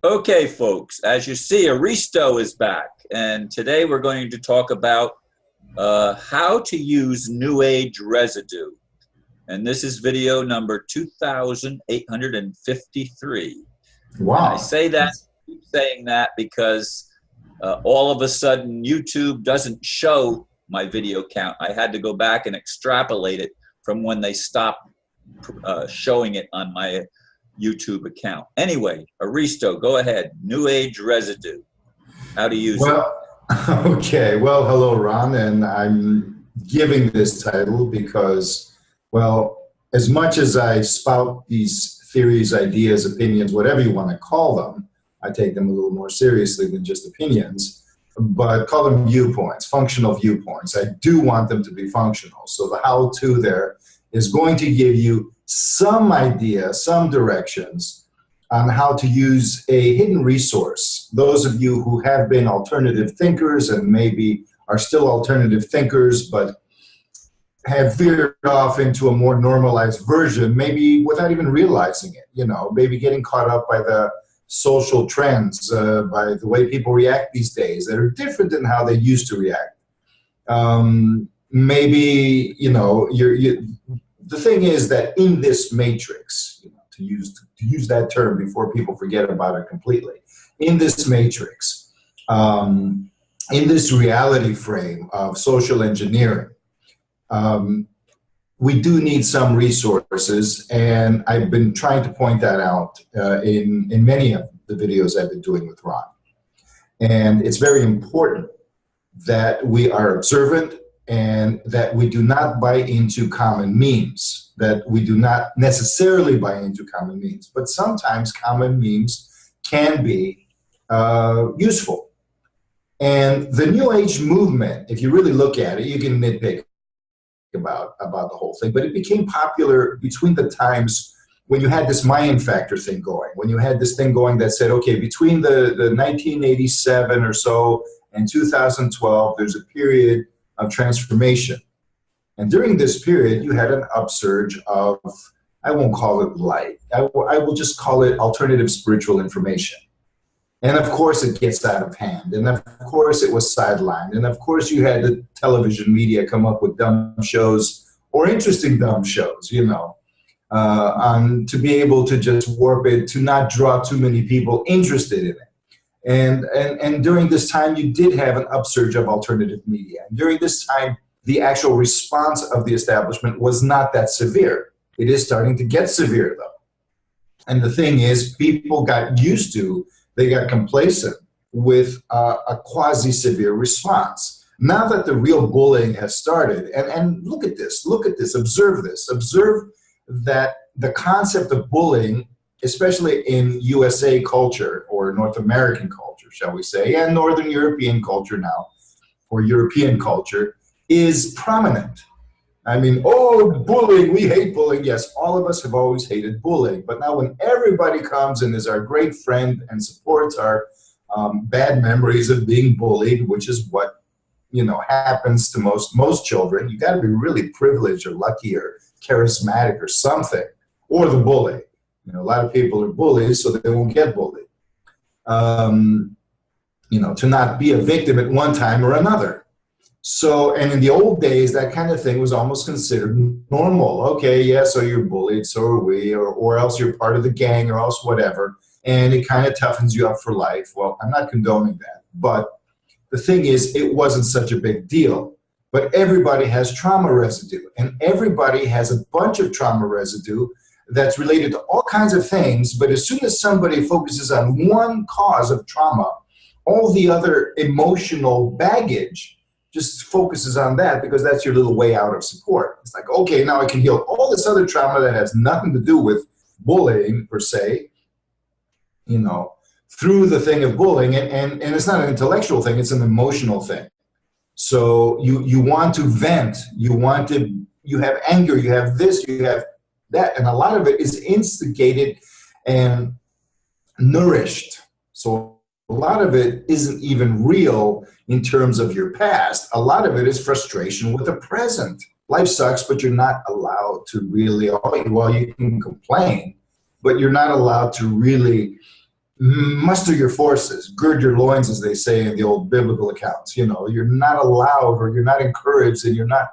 Okay, folks, as you see, Aristo is back, and today we're going to talk about how to use New Age residue. And this is video number 2853. And I Wow. say that, keep saying that because all of a sudden YouTube doesn't show my video count. I had to go back and extrapolate it from when they stopped showing it on my YouTube account. Anyway, Aristo, go ahead. New Age residue. How to use it. Well, okay. Well, hello, Ron. And I'm giving this title because, well, as much as I spout these theories, ideas, opinions, whatever you want to call them, I take them a little more seriously than just opinions, but call them viewpoints, functional viewpoints. I do want them to be functional. So the how-to there is going to give you some idea, some directions on how to use a hidden resource. Those of you who have been alternative thinkers and maybe are still alternative thinkers, but have veered off into a more normalized version, maybe without even realizing it, maybe getting caught up by the social trends, by the way people react these days that are different than how they used to react. Maybe, the thing is that in this matrix, to use that term before people forget about it completely, in this matrix, in this reality frame of social engineering, we do need some resources, and I've been trying to point that out in many of the videos I've been doing with Ron. And it's very important that we are observant and that we do not buy into common memes, that we do not necessarily buy into common memes, but sometimes common memes can be useful. And the New Age movement, if you really look at it, you can nitpick about the whole thing, but it became popular between the times when you had this Mayan factor thing going, when you had this thing going that said, okay, between the 1987 or so and 2012, there's a period of transformation. And during this period, you had an upsurge of, I won't call it light, I will just call it alternative spiritual information. And of course it gets out of hand. And of course it was sidelined. And of course you had the television media come up with dumb shows or interesting dumb shows, to be able to just warp it, to not draw too many people interested in it. And during this time, you did have an upsurge of alternative media. And during this time, the actual response of the establishment was not that severe. It is starting to get severe, though. And the thing is, people got used to, they got complacent with a quasi-severe response. Now that the real bullying has started, and look at this, observe that the concept of bullying, especially in USA culture or North American culture, shall we say, and Northern European culture now, or European culture, is prominent. I mean, oh, bullying, we hate bullying. Yes, all of us have always hated bullying. But now when everybody comes and is our great friend and supports our bad memories of being bullied, which is what, happens to most children, you got to be really privileged or lucky or charismatic or something, or the bully. A lot of people are bullies, so they won't get bullied. To not be a victim at one time or another. So, and in the old days, that kind of thing was almost considered normal. Okay, yeah, so you're bullied, so are we, or else you're part of the gang, or else whatever. And it kind of toughens you up for life. Well, I'm not condoning that. But the thing is, it wasn't such a big deal. But everybody has trauma residue, and everybody has a bunch of trauma residue that's related to all kinds of things. But as soon as somebody focuses on one cause of trauma, all the other emotional baggage just focuses on that because that's your little way out of support. It's like, okay, now I can heal all this other trauma that has nothing to do with bullying per se, through the thing of bullying. And it's not an intellectual thing, it's an emotional thing. So you want to vent, you have anger, you have this, you have that, and a lot of it is instigated and nourished. So a lot of it isn't even real in terms of your past. A lot of it is frustration with the present. Life sucks, but you're not allowed to really, well, you can complain, but you're not allowed to really muster your forces, gird your loins, as they say in the old biblical accounts. You know, you're not allowed, or you're not encouraged, and you're not,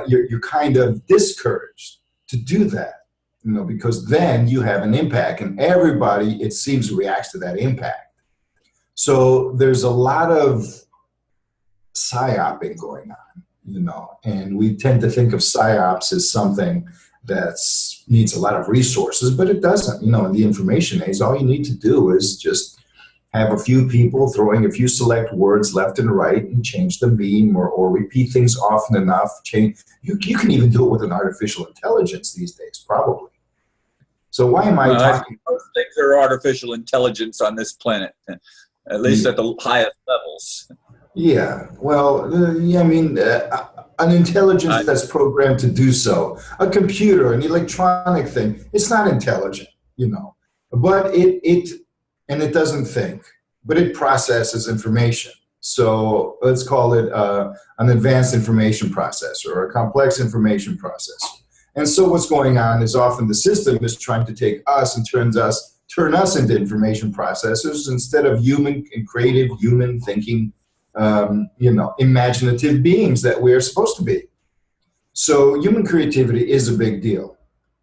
you're kind of discouraged to do that, you know, because then you have an impact, and everybody, it seems, reacts to that impact. So there's a lot of psy-opping going on, you know, and we tend to think of psy-ops as something that needs a lot of resources, but it doesn't. You know, in the information age, all you need to do is just have a few people throwing a few select words left and right and change the meme, or repeat things often enough. You can even do it with an artificial intelligence these days, probably. So why am I talking? Most things are artificial intelligence on this planet, at least at the highest levels. Yeah, well, yeah, I mean, an intelligence that's programmed to do so. A computer, an electronic thing, it's not intelligent, you know, but it doesn't think, but it processes information. So let's call it an advanced information processor, or a complex information processor. And so what's going on is often the system is trying to take us and turn us into information processors instead of human and creative human thinking, you know, imaginative beings that we're supposed to be. So human creativity is a big deal.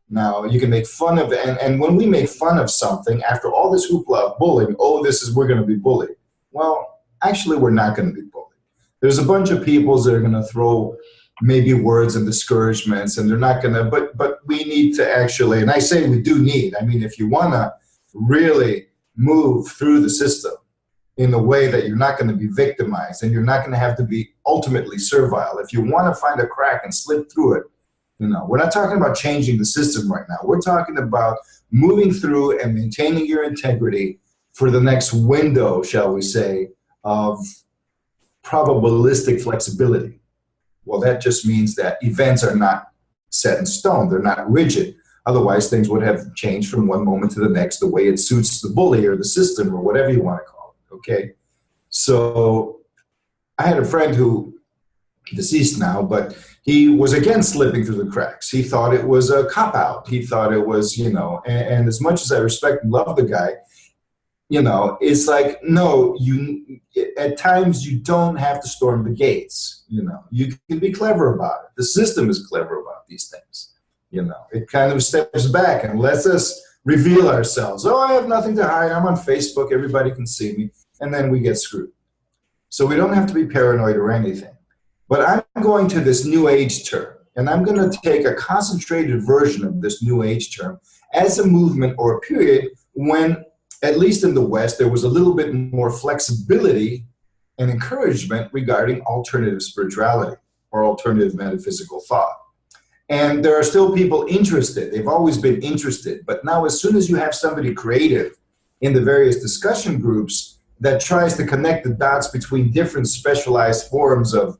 Now, you can make fun of it, and when we make fun of something, after all this hoopla of bullying, we're going to be bullied. Well, actually, we're not going to be bullied. There's a bunch of people that are going to throw maybe words and discouragements, and they're not going to, but we need to actually, and I say we do need, I mean, if you want to really move through the system in a way that you're not going to be victimized, and you're not going to have to be ultimately servile. If you want to find a crack and slip through it, you know, we're not talking about changing the system right now. We're talking about moving through and maintaining your integrity for the next window, shall we say, of probabilistic flexibility. Well, that just means that events are not set in stone. They're not rigid. Otherwise, things would have changed from one moment to the next the way it suits the bully or the system or whatever you want to call it, okay? So I had a friend who, deceased now, but he was again slipping through the cracks. He thought it was a cop-out. He thought it was, you know, and as much as I respect and love the guy, you know, it's like, no, at times you don't have to storm the gates. You know, you can be clever about it. The system is clever about these things. You know, it kind of steps back and lets us reveal ourselves. Oh, I have nothing to hide. I'm on Facebook. Everybody can see me. And then we get screwed. So we don't have to be paranoid or anything. But I'm going to this new age term, and I'm going to take a concentrated version of this new age term as a movement or a period when, at least in the West, there was a little bit more flexibility and encouragement regarding alternative spirituality or alternative metaphysical thought. And there are still people interested. They've always been interested. But now as soon as you have somebody creative in the various discussion groups that tries to connect the dots between different specialized forms of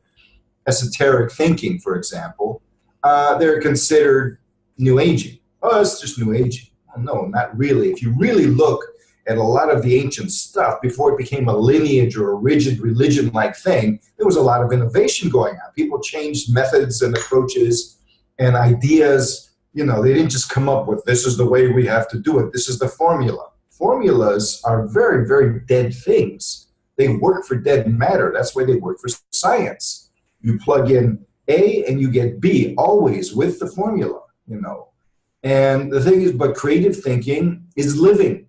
esoteric thinking, for example, they're considered new agey. Oh, it's just new agey. Well, no, not really. If you really look at a lot of the ancient stuff before it became a lineage or a rigid religion-like thing, there was a lot of innovation going on. People changed methods and approaches and ideas. You know, they didn't just come up with, this is the way we have to do it. This is the formula. Formulas are very, very dead things. They work for dead matter. That's why they work for science. You plug in A and you get B, always with the formula, you know. And the thing is, but creative thinking is living.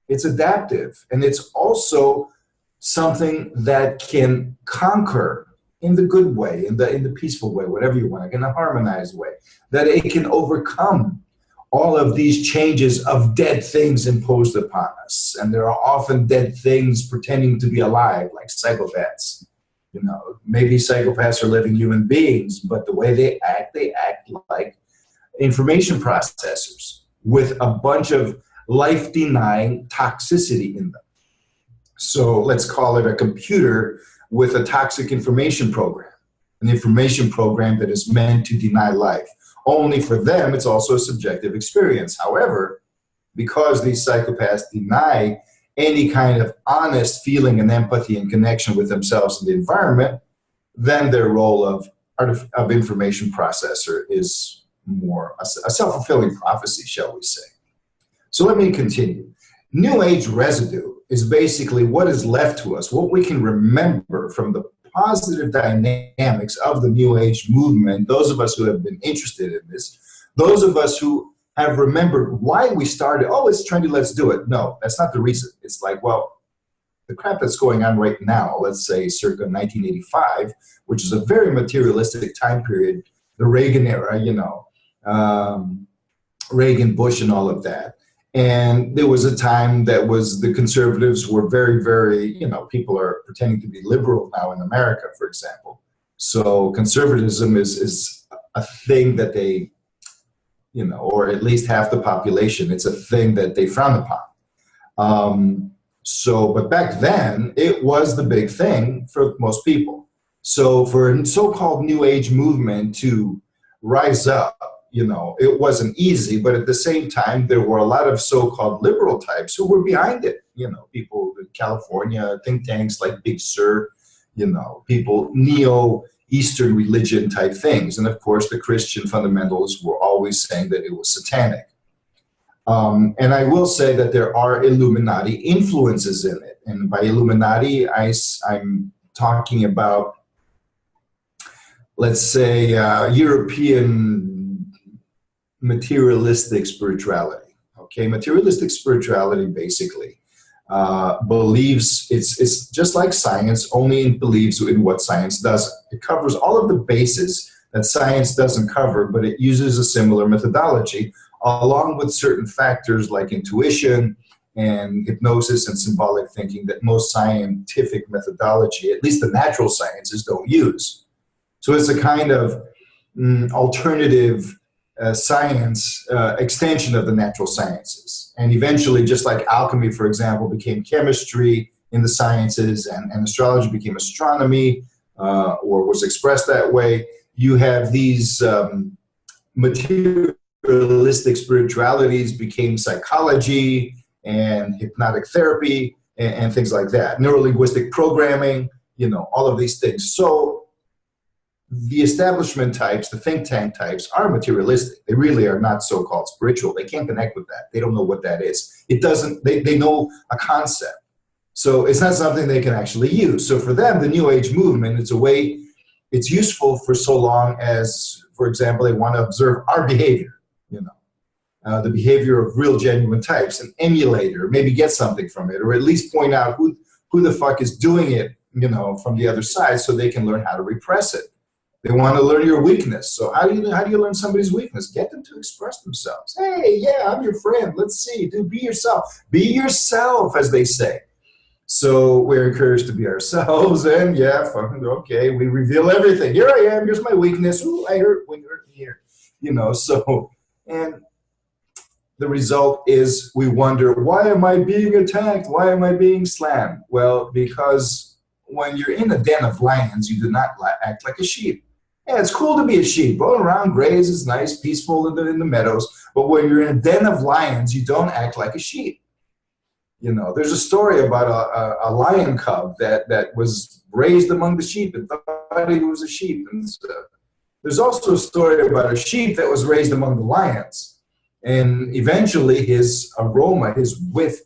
It's adaptive. And it's also something that can conquer in the good way, in the peaceful way, whatever you want, in a harmonized way, that it can overcome all of these changes of dead things imposed upon us. And there are often dead things pretending to be alive, like psychopaths. You know, maybe psychopaths are living human beings, but the way they act like information processors with a bunch of life-denying toxicity in them. So let's call it a computer with a toxic information program, an information program that is meant to deny life. Only for them, it's also a subjective experience. However, because these psychopaths deny any kind of honest feeling and empathy and connection with themselves and the environment, then their role of information processor is more a self-fulfilling prophecy, shall we say. So let me continue. New Age residue is basically what is left to us, what we can remember from the positive dynamics of the New Age movement, those of us who have been interested in this, those of us who have remembered why we started, oh, it's trendy, let's do it. No, that's not the reason. It's like, well, the crap that's going on right now, let's say circa 1985, which is a very materialistic time period, the Reagan era, you know, Reagan, Bush, and all of that. And there was a time that was the conservatives were very, very, you know, people are pretending to be liberal now in America, for example. So conservatism is a thing that they, you know, or at least half the population, it's a thing that they frown upon. But back then, it was the big thing for most people. So for a so-called New Age movement to rise up, you know, it wasn't easy, but at the same time, there were a lot of so-called liberal types who were behind it. You know, people in California, think tanks like Big Sur, you know, people, neo-Eastern religion type things. And of course, the Christian fundamentalists were always saying that it was satanic. And I will say that there are Illuminati influences in it. And by Illuminati, I'm talking about, let's say, European materialistic spirituality. Okay, materialistic spirituality basically believes it's just like science, only it believes in what science doesn't. It covers all of the bases that science doesn't cover, but it uses a similar methodology along with certain factors like intuition and hypnosis and symbolic thinking that most scientific methodology, at least the natural sciences, don't use. So it's a kind of alternative science extension of the natural sciences. And eventually, just like alchemy, for example, became chemistry in the sciences and astrology became astronomy or was expressed that way, you have these materialistic spiritualities became psychology and hypnotic therapy and things like that. Neurolinguistic programming, you know, all of these things. So the establishment types, the think tank types are materialistic. They really are not so-called spiritual. They can't connect with that. They don't know what that is. It doesn't, they know a concept. So it's not something they can actually use. So for them, the New Age movement, it's a way, it's useful for so long as, for example, they want to observe our behavior, you know, the behavior of real genuine types and emulate it or maybe get something from it, or at least point out who the fuck is doing it, you know, from the other side so they can learn how to repress it. They want to learn your weakness. So how do you learn somebody's weakness? Get them to express themselves. Hey, yeah, I'm your friend. Let's see. Dude, be yourself. Be yourself, as they say. So we're encouraged to be ourselves. And yeah, okay, we reveal everything. Here I am. Here's my weakness. Ooh, I hurt when you hurt me here. You know, so, and the result is we wonder, why am I being attacked? Why am I being slammed? Well, because when you're in a den of lions, you do not act like a sheep. Yeah, it's cool to be a sheep. Roll around, graze, it's nice, peaceful in the meadows. But when you're in a den of lions, you don't act like a sheep. You know, there's a story about a lion cub that was raised among the sheep and thought he was a sheep. And there's also a story about a sheep that was raised among the lions. And eventually his aroma, his whiff,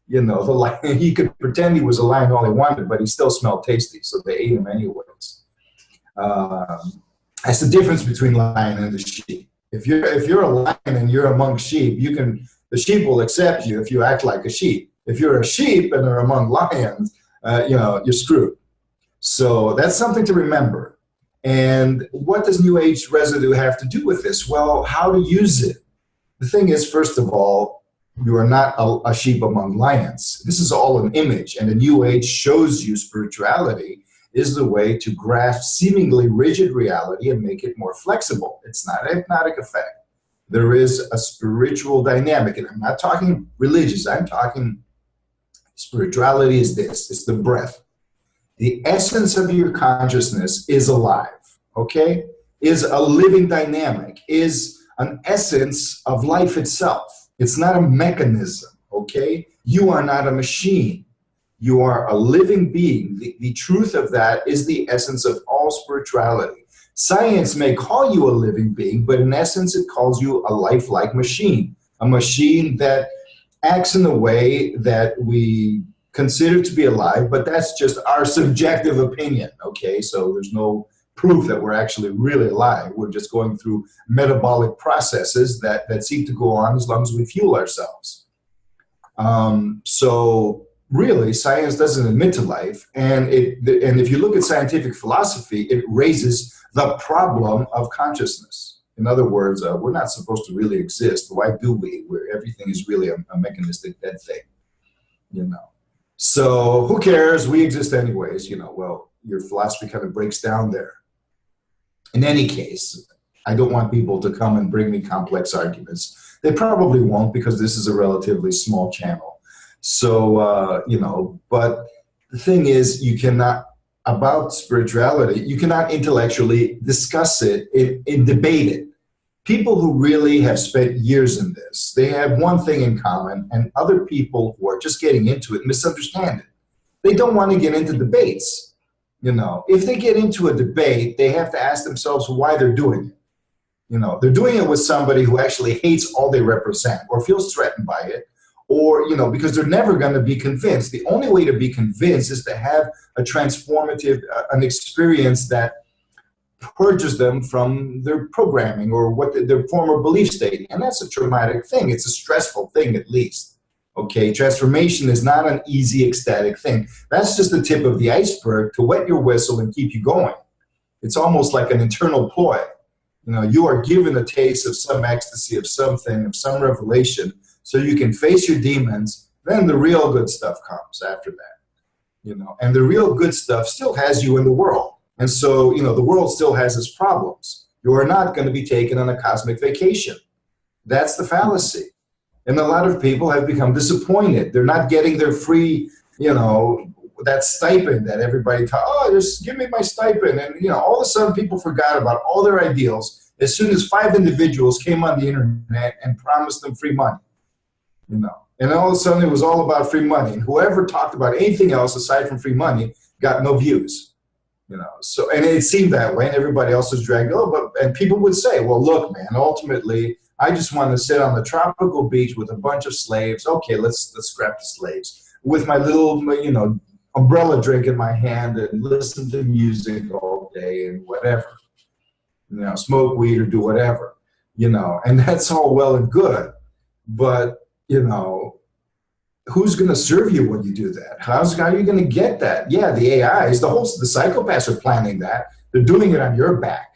you know, the lion, he could pretend he was a lion all he wanted, but he still smelled tasty. So they ate him anyways. That's the difference between lion and the sheep. If you're a lion and you're among sheep, the sheep will accept you if you act like a sheep. If you're a sheep and are among lions, you know, you're screwed. So that's something to remember. And what does New Age residue have to do with this? Well, how to use it. The thing is, first of all, you are not a sheep among lions. This is all an image, and the New Age shows you spirituality is the way to grasp seemingly rigid reality and make it more flexible. It's not a hypnotic effect. There is a spiritual dynamic, and I'm not talking religious, I'm talking spirituality is this, it's the breath. The essence of your consciousness is alive, okay? Is a living dynamic, is an essence of life itself. It's not a mechanism, okay? You are not a machine. You are a living being. The truth of that is the essence of all spirituality. Science may call you a living being, but in essence, it calls you a lifelike machine, a machine that acts in a way that we consider to be alive, but that's just our subjective opinion, okay? So there's no proof that we're actually really alive. We're just going through metabolic processes that seem to go on as long as we fuel ourselves. So really, science doesn't admit to life, and if you look at scientific philosophy, it raises the problem of consciousness. In other words, we're not supposed to really exist. Why do we? Where everything is really a mechanistic dead thing, you know. So who cares? We exist anyways, you know. Well, your philosophy kind of breaks down there. In any case, I don't want people to come and bring me complex arguments. They probably won't, because this is a relatively small channel. So, you know, but the thing is, you cannot, about spirituality, you cannot intellectually discuss it and debate it. People who really have spent years in this, they have one thing in common, and other people who are just getting into it misunderstand it. They don't want to get into debates. You know, if they get into a debate, they have to ask themselves why they're doing it. You know, they're doing it with somebody who actually hates all they represent or feels threatened by it, or, you know, because they're never going to be convinced. The only way to be convinced is to have a transformative, an experience that purges them from their programming or what their former belief state. And that's a traumatic thing. It's a stressful thing, at least. Okay, transformation is not an easy, ecstatic thing. That's just the tip of the iceberg to wet your whistle and keep you going. It's almost like an internal ploy. You know, you are given a taste of some ecstasy, of something, of some revelation, so you can face your demons. Then the real good stuff comes after that. You know, and the real good stuff still has you in the world. And so, you know, the world still has its problems. You are not going to be taken on a cosmic vacation. That's the fallacy. And a lot of people have become disappointed. They're not getting their free, you know, that stipend that everybody thought, oh, just give me my stipend. And, you know, all of a sudden people forgot about all their ideals as soon as 5 individuals came on the internet and promised them free money, you know. And all of a sudden it was all about free money. And whoever talked about anything else aside from free money got no views. You know, so, and it seemed that way, and everybody else was dragged over. And people would say, well, look, man, ultimately, I just want to sit on the tropical beach with a bunch of slaves. Okay, let's scrap the slaves. With my little, you know, umbrella drink in my hand and listen to music all day and whatever. You know, smoke weed or do whatever, you know, and that's all well and good. But, you know, who's going to serve you when you do that? How are you going to get that? Yeah, the AIs, the psychopaths are planning that. They're doing it on your back.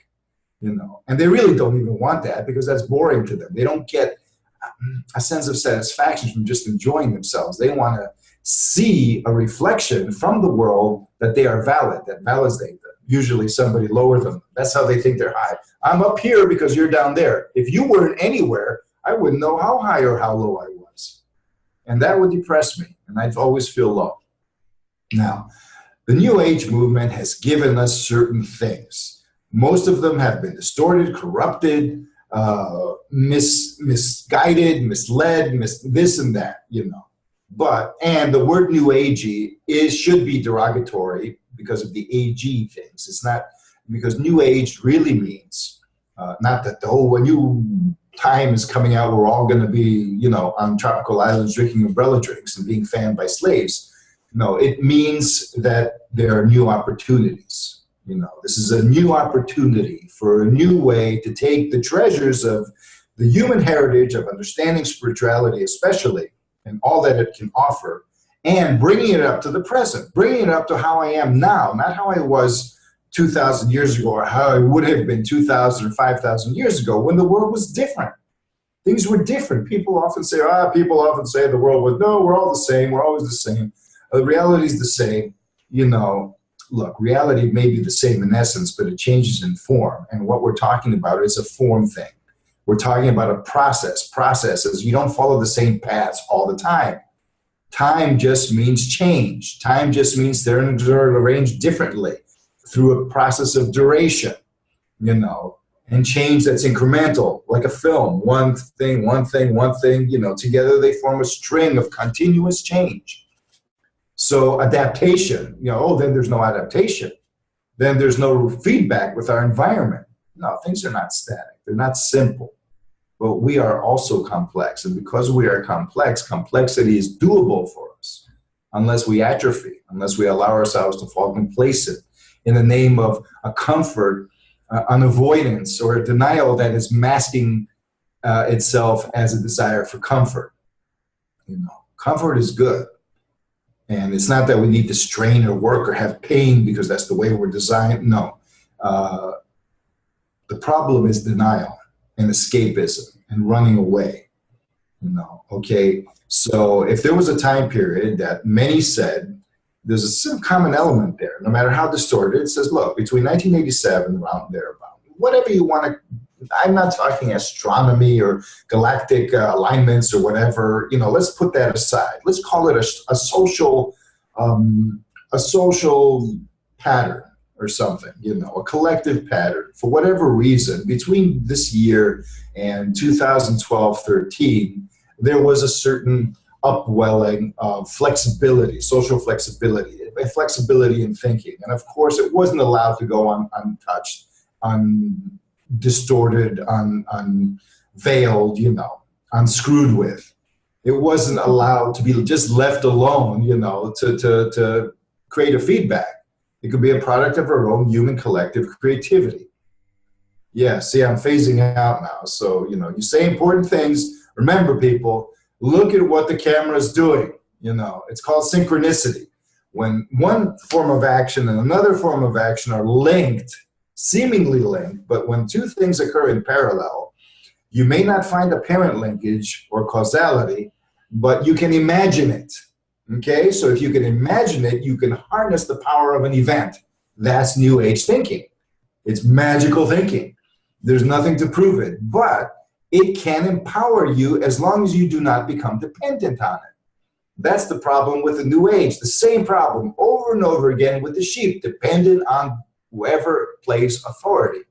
You know, and they really don't even want that, because that's boring to them. They don't get a sense of satisfaction from just enjoying themselves. They want to see a reflection from the world that they are valid, that validates them. Usually somebody lower them. That's how they think they're high. I'm up here because you're down there. If you weren't anywhere, I wouldn't know how high or how low I was. And that would depress me, and I'd always feel low. Now, the New Age movement has given us certain things. Most of them have been distorted, corrupted, misguided, misled, this and that, you know. And the word New Agey should be derogatory because of the AG things. It's not, because New Age really means, not that the whole new time is coming out, we're all going to be, you know, on tropical islands drinking umbrella drinks and being fanned by slaves. No, it means that there are new opportunities. You know, this is a new opportunity for a new way to take the treasures of the human heritage of understanding spirituality, especially, and all that it can offer, and bringing it up to the present, bringing it up to how I am now, not how I was 2,000 years ago or how I would have been 2,000 or 5,000 years ago when the world was different. Things were different. People often say the world was, no, we're all the same. We're always the same. The reality is the same, you know. Look, reality may be the same in essence, but it changes in form. And what we're talking about is a form thing. We're talking about a process. Processes, you don't follow the same paths all the time. Time just means change. Time just means they're arranged differently through a process of duration, you know, and change that's incremental, like a film. One thing, you know, together they form a string of continuous change. So adaptation, you know, oh, then there's no adaptation. Then there's no feedback with our environment. No, things are not static. They're not simple. but we are also complex. And because we are complex, complexity is doable for us unless we atrophy, unless we allow ourselves to fall complacent in the name of a comfort, an avoidance, or a denial that is masking itself as a desire for comfort. You know, comfort is good. And it's not that we need to strain or work or have pain because that's the way we're designed. No. The problem is denial and escapism and running away. You know, okay? So if there was a time period that many said, there's some common element there, no matter how distorted, it says, look, between 1987, around there, about whatever you want to, I'm not talking astronomy or galactic alignments or whatever, you know, let's put that aside. Let's call it a social pattern or something, you know, a collective pattern. For whatever reason, between this year and 2012-13, there was a certain upwelling of flexibility, social flexibility, flexibility in thinking. And of course, it wasn't allowed to go untouched, undistorted, unveiled, you know, unscrewed with. It wasn't allowed to be just left alone, you know, to create a feedback. It could be a product of our own human collective creativity. Yeah, see, I'm phasing out now. So, you know, you say important things. Remember, people, look at what the camera is doing. You know, it's called synchronicity. When one form of action and another form of action are linked, seemingly linked, but when two things occur in parallel, you may not find apparent linkage or causality, but you can imagine it. Okay, so if you can imagine it, you can harness the power of an event. That's New Age thinking. It's magical thinking. There's nothing to prove it, but it can empower you as long as you do not become dependent on it. That's the problem with the New Age. The same problem over and over again with the sheep, dependent on whoever plays authority.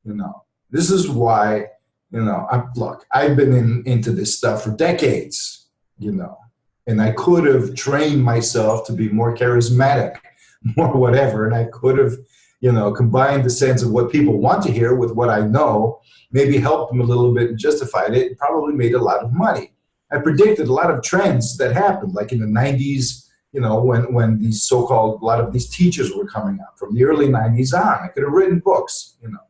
You know, this is why, you know, look, I've been into this stuff for decades, you know, and I could have trained myself to be more charismatic, more whatever, and I could have, you know, combined the sense of what people want to hear with what I know, maybe helped them a little bit and justified it, probably made a lot of money. I predicted a lot of trends that happened, like in the 90s, you know, when these so-called, a lot of these teachers were coming up from the early 90s on. I could have written books, you know.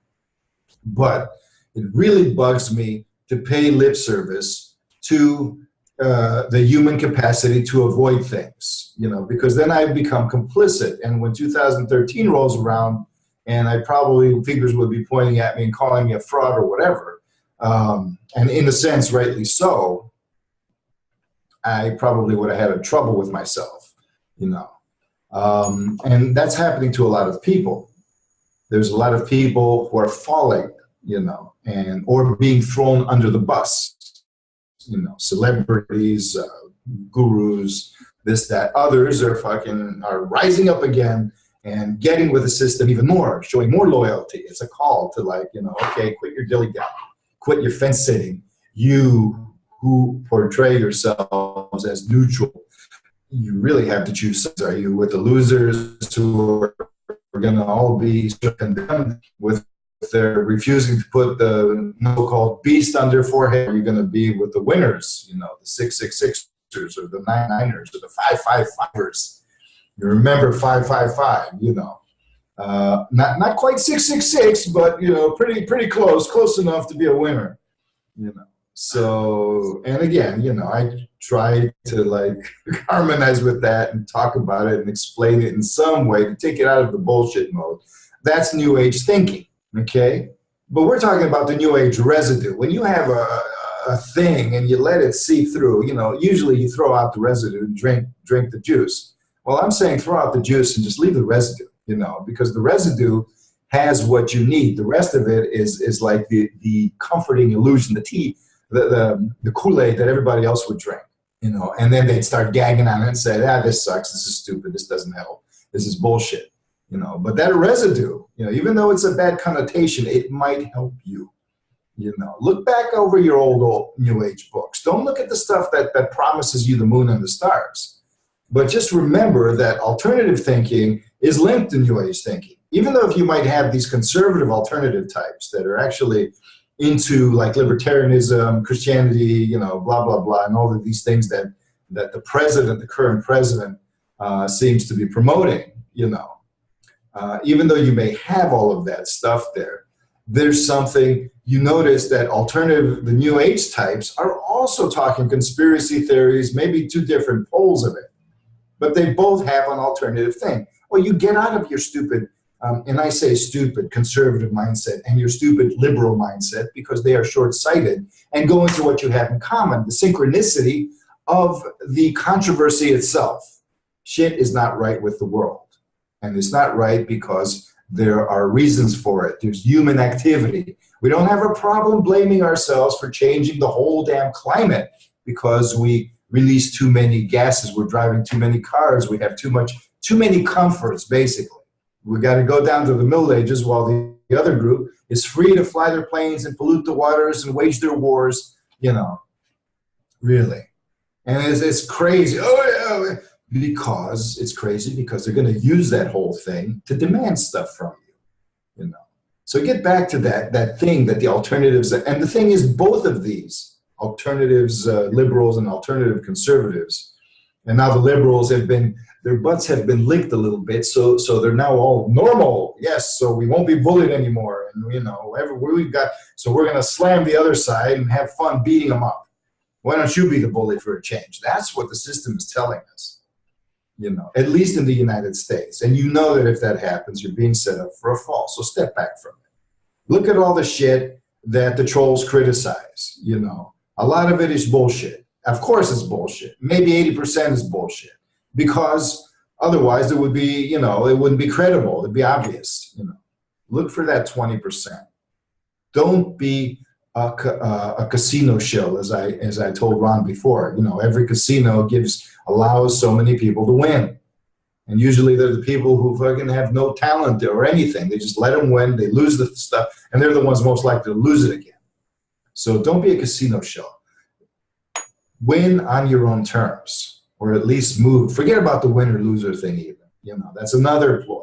But it really bugs me to pay lip service to the human capacity to avoid things, you know, because then I become complicit. And when 2013 rolls around, and I probably, fingers would be pointing at me and calling me a fraud or whatever, and in a sense, rightly so, I probably would have had trouble with myself, you know. And that's happening to a lot of people. There's a lot of people who are falling, you know, and or being thrown under the bus. You know, celebrities, gurus, this, that. Others are rising up again and getting with the system even more, showing more loyalty. It's a call to, like, you know, okay, quit your dilly-dally, quit your fence sitting. You who portray yourselves as neutral, you really have to choose. Are you with the losers who are going to all be condemned with they're refusing to put the so-called beast on their forehead? Are you going to be with the winners, you know, the 666ers or the 99ers or the 555ers? You remember 555, you know, not quite 666, but, you know, pretty close enough to be a winner, you know. So, and again, you know, I try to, like, harmonize with that and talk about it and explain it in some way to take it out of the bullshit mode. That's New Age thinking. Okay, but we're talking about the New Age residue. When you have a thing and you let it seep through, you know, usually you throw out the residue and drink the juice. Well, I'm saying throw out the juice and just leave the residue, you know, because the residue has what you need. The rest of it is like the comforting illusion, the tea, the Kool-Aid that everybody else would drink, you know, and then they'd start gagging on it and say, this sucks, this is stupid, this doesn't help, this is bullshit. You know, but that residue, you know, even though it's a bad connotation, it might help you. You know, look back over your old New Age books. Don't look at the stuff that promises you the moon and the stars. But just remember that alternative thinking is linked to New Age thinking. Even though if you might have these conservative alternative types that are actually into like libertarianism, Christianity, you know, blah, blah, blah, and all of these things that the president, the current president, seems to be promoting, you know. Even though you may have all of that stuff there, there's something, you notice that alternative, the New Age types are also talking conspiracy theories, maybe two different poles of it, but they both have an alternative thing. Well, you get out of your stupid, and I say stupid, conservative mindset and your stupid liberal mindset because they are short-sighted, and go into what you have in common, the synchronicity of the controversy itself. Shit is not right with the world. And it's not right because there are reasons for it. There's human activity. We don't have a problem blaming ourselves for changing the whole damn climate because we release too many gases, we're driving too many cars, we have too many comforts, basically. We got to go down to the Middle Ages while the other group is free to fly their planes and pollute the waters and wage their wars, you know, really. And it's crazy. Oh, yeah. Because it's crazy because they're going to use that whole thing to demand stuff from you, you know. So get back to that thing that the alternatives, and the thing is both of these, alternatives, liberals and alternative conservatives, and now the liberals have been, their butts have been licked a little bit, so they're now all normal, yes, so we won't be bullied anymore, and you know, everywhere we've got, so we're going to slam the other side and have fun beating them up. Why don't you be the bully for a change? That's what the system is telling us. You know, at least in the United States. And you know that if that happens, you're being set up for a fall. So step back from it. Look at all the shit that the trolls criticize, you know. A lot of it is bullshit. Of course it's bullshit. Maybe 80% is bullshit. Because otherwise it would be, you know, it wouldn't be credible. It'd be obvious, you know. Look for that 20%. Don't be a casino shill, as I told Ron before. You know, every casino allows so many people to win, and usually they're the people who fucking have no talent or anything. They just let them win. They lose the stuff, and they're the ones most likely to lose it again. So don't be a casino shill. Win on your own terms, or at least move. Forget about the winner loser thing even. You know, that's another ploy.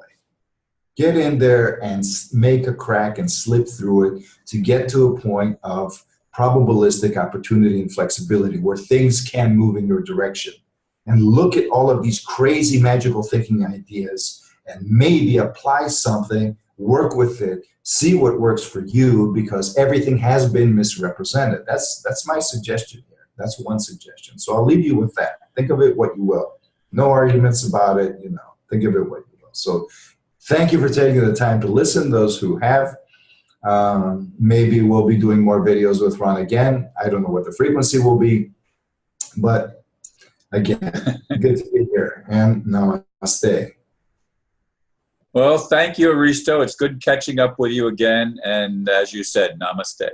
Get in there and make a crack and slip through it to get to a point of probabilistic opportunity and flexibility where things can move in your direction. And look at all of these crazy magical thinking ideas and maybe apply something, work with it, see what works for you, because everything has been misrepresented. That's my suggestion here. That's one suggestion. So I'll leave you with that. Think of it what you will. No arguments about it, you know. Think of it what you will. So thank you for taking the time to listen, those who have. Maybe we'll be doing more videos with Ron again. I don't know what the frequency will be, but again, good to be here, and namaste. Well, thank you, Aristo. It's good catching up with you again, and as you said, namaste.